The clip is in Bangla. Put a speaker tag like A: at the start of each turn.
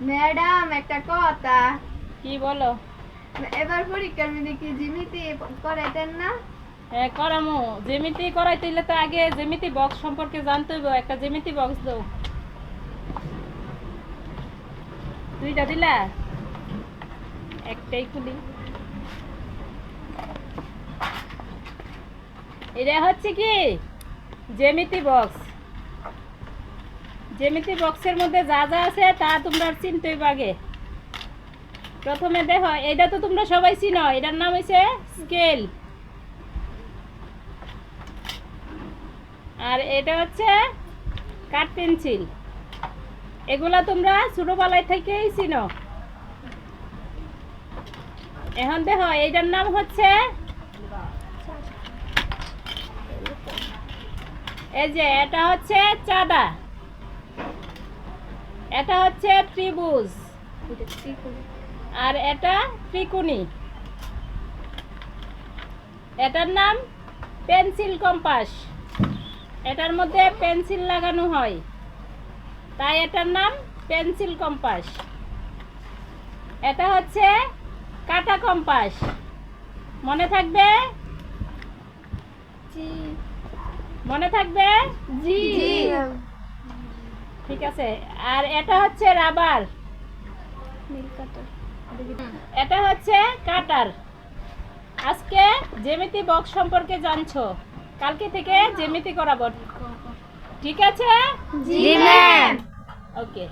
A: ম্যাডাম একটা কথা।
B: কি বলো?
A: এবার পরীক্ষার মধ্যে কি জ্যামিতি করাইতেন না?
B: হ্যাঁ করামু। জ্যামিতি করাইতে হইলে তো আগে জ্যামিতি বক্স সম্পর্কে জানতে হইব। একটা জ্যামিতি বক্স দাও। দুইটা দিলা? একটাই খুলি। এটা হচ্ছে কি জ্যামিতি বক্স। জ্যামিতি বক্সের মধ্যে যা যা আছে তা তোমরা চিনতে হইব আগে। প্রথমে দেখো, এটা তো তোমরা সবাই চিনো, এটার নাম হইছে স্কেল। আর এটা হচ্ছে কাঠ পেন্সিল। এগুলা তোমরা ছোটবেলায় থেকেই চিনো। এখন দেখো, এইটার নাম হচ্ছে এই যে এটা হচ্ছে চাঁদা, এটা হচ্ছে ত্রিভুজ, আর এটা ত্রিকোণী। এটার নাম পেন্সিল কম্পাস। এটার মধ্যে পেন্সিল লাগানো হয়, তাই এটার নাম পেন্সিল কম্পাস। এটা হচ্ছে কাটা কম্পাস। মনে থাকবে?
A: জি
B: মনে থাকবে?
A: জি।
B: ঠিক আছে। আর এটা হচ্ছে রাবার। এটা হচ্ছে কাটার। আজকে জ্যামিতি বক্স সম্পর্কে জানছো, কালকে থেকে জ্যামিতি করাবো। ঠিক আছে?
A: জি ম্যাম।
B: ওকে।